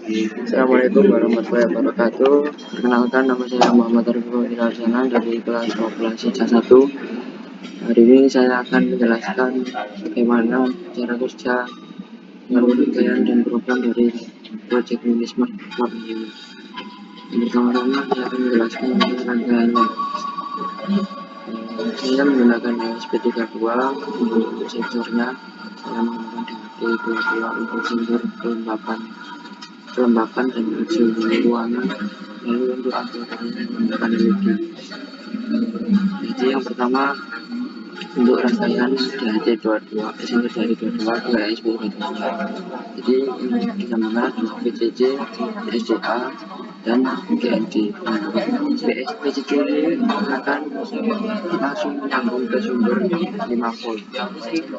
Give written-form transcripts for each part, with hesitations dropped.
Assalamualaikum warahmatullahi wabarakatuh. Perkenalkan, nama saya Muhammad Arifin Wilarsana dari kelas operasi C1. Hari ini saya akan menjelaskan bagaimana cara kerja rangkaian dan program dari Project Mini Smart Club ini. Yang pertama-tama saya akan menjelaskan rangkaiannya. Saya menggunakan ESP32 untuk sensornya. Saya menggunakan DHT22 untuk sensor kelembapan dan suhu ruangan. Lalu untuk aktuatornya menggunakan LED. Jadi yang pertama, untuk rangkaian DHT22 sensor DHT22 ke ESP32. Jadi ini disambungkan adalah PCC, SDA, dan GND. PCC ini akan langsung menyambung ke sumber 5 volt.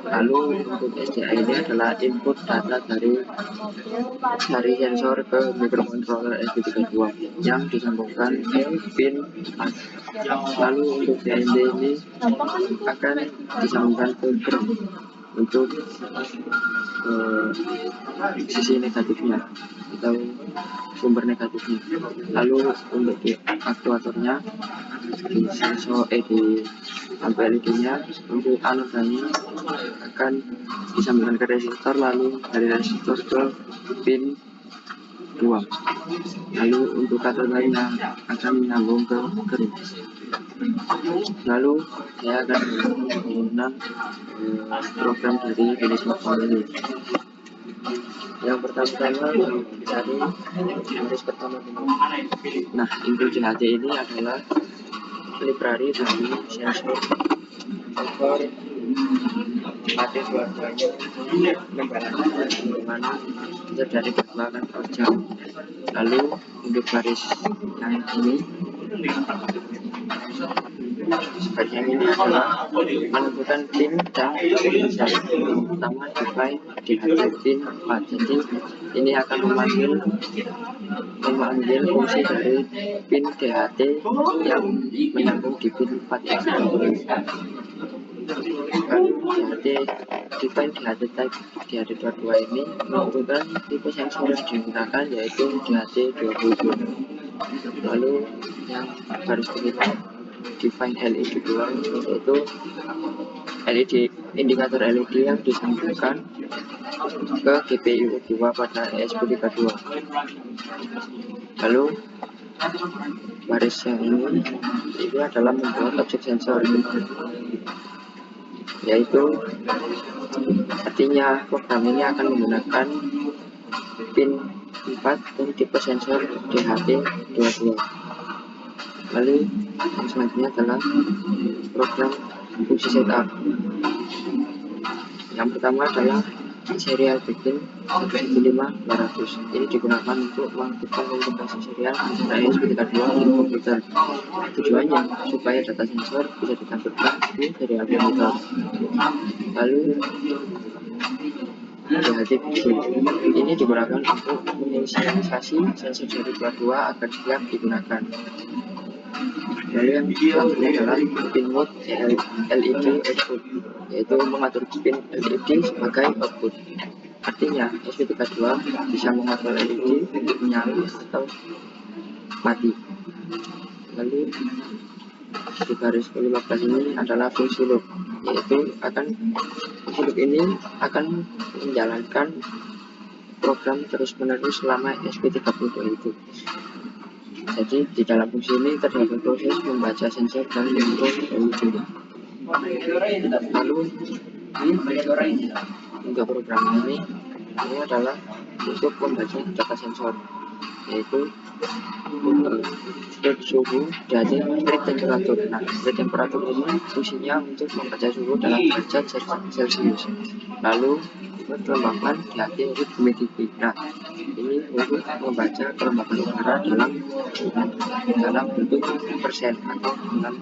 Lalu untuk SDA ini adalah input data dari sensor ke microcontroller ESP32 yang disambungkan ke pin 4. Lalu untuk GND ini akan disambungkan ke ground untuk sisi negatifnya atau sumber negatifnya. Lalu untuk di aktuatornya di sensor di lampu LED-nya, untuk anodanya akan disambungkan ke resistor, lalu dari resistor ke pin 2. Lalu untuk katodanya akan menyambung ke ground. Lalu saya akan menggunakan program dari Mini Smart Club ini. Yang pertama cari harus pertama dulu. Nah, input DHT ini adalah library dari sensor over AT22-nya memperhatikan bagaimana sensor dari kedua akan bekerja. Lalu untuk garis yang ini adalah menentukan pin dan sensor. Yang pertama define DHT pin 4. Jadi ini akan memanggil fungsi dari pin DHT yang menyambung di pin 4 DHT define DHT type DHT22 ini menentukan tipe sensor yang digunakan, yaitu DHT20. Lalu yang garis kedua define LED 2, yaitu LED indikator LED yang disambungkan ke GPIO 2 pada ESP32. Lalu baris yang ini adalah membuat objek sensor, yaitu artinya program ini akan menggunakan pin 4 dan tipe sensor DHT22. Lalu yang selanjutnya adalah program fungsi setup. Yang pertama adalah serial begin 115.200. Ini digunakan untuk melakukan komunikasi serial antara ESP32 dan komputer. Tujuannya supaya data sensor bisa ditampilkan di serial monitor. Lalu DHT begin ini digunakan untuk menginisialisasi sensor dari 22 agar siap digunakan. Lalu yang selanjutnya adalah pin mode LED output, yaitu mengatur pin LED sebagai output. Artinya ESP32 bisa mengatur LED untuk menyala atau mati. Lalu di garis ke-15 ini adalah fungsi loop, yaitu fungsi loop ini akan menjalankan program terus-menerus selama ESP32 itu. Jadi di dalam fungsi ini terdapat proses membaca sensor dan mengirim LED. Lalu untuk program ini adalah untuk membaca data sensor, yaitu state suhu dan state temperatur. Nah, state temperatur ini fungsinya untuk membaca suhu dalam derajat Celcius. Lalu kelembapan DHT untuk humidity. Nah, ini untuk membaca kelembapan udara dalam bentuk persen atau dalam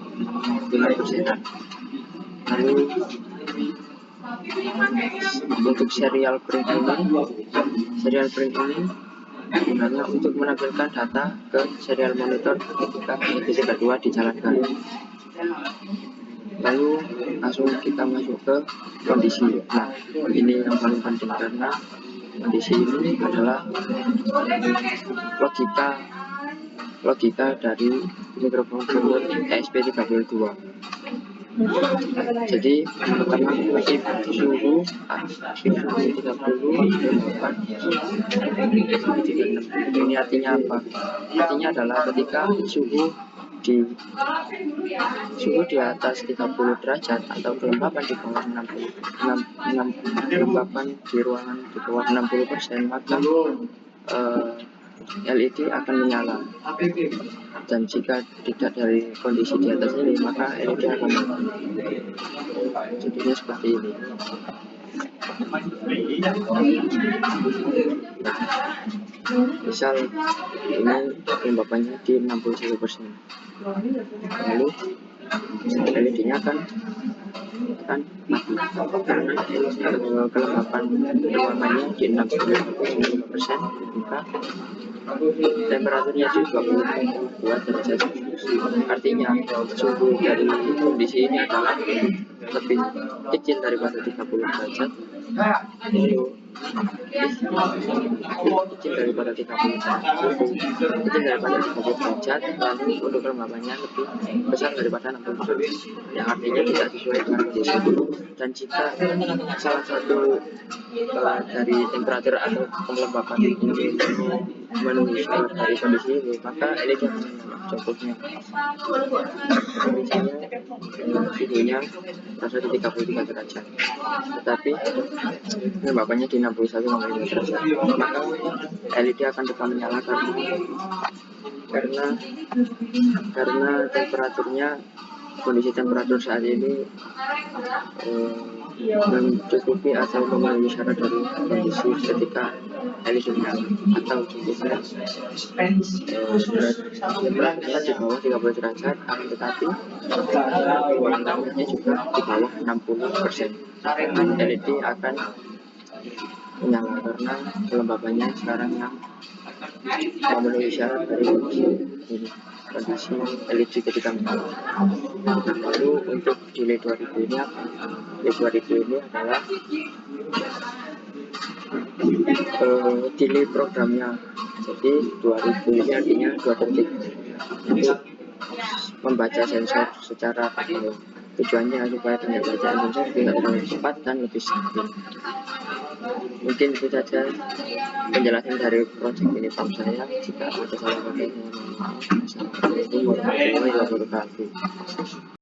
persenan. Lalu untuk serial print ini gunanya untuk menampilkan data ke serial monitor ketika ESP32 dijalankan. Lalu langsung kita masuk ke kondisi. Nah, ini yang paling penting karena kondisi ini adalah logika dari mikrokontroler ESP32. Jadi pertama if suhu 30 ini artinya apa? Artinya adalah ketika suhu di atas 30 derajat atau kelembapan di bawah 60%, maka LED akan menyala, dan jika tidak dari kondisi di atas ini maka LED akan mati. Jadinya seperti ini. Nah, misal ini kelembapannya di 61%, lalu LED-nya akan mati karena kelembapan ruangannya di 61%, maka temperaturnya di 22 derajat Celcius. Artinya suhu dari kondisi ini adalah lebih kecil daripada 30 derajat, kecil daripada 30 derajat, lalu untuk kelembapannya lebih besar daripada 60%, yang artinya tidak sesuai dengan kondisi. Dan jika salah satu dari temperatur atau kelembapan ini memenuhi syarat dari kondisi ini, maka LED akan menyala. Contohnya kondisinya suhunya berada di 33 derajat, tetapi kelembapannya di 61,5 derajat, maka LED akan tetap menyala karena temperaturnya, kondisi temperatur saat ini mencukupi atau memenuhi syarat dari kondisi ketika LED menyala. Atau contohnya temperaturnya di bawah 30 derajat, akan tetapi kelembapannya juga di bawah 60%, LED akan menyala karena kelembapannya sekarang yang memenuhi syarat dari kondisi LED ketika menyala. Lalu untuk delay 2000 ini apa? Delay 2000 ini adalah delay programnya. Jadi 2000 ini artinya 2 detik untuk membaca sensor secara manual. Tujuannya supaya pembacaan sensor tidak terlalu cepat dan lebih stabil. Mungkin itu saja penjelasan dari project ini from saya. Jika ada salah kata, saya mohon maaf. Assalamualaikum warahmatullahi wabarakatuh.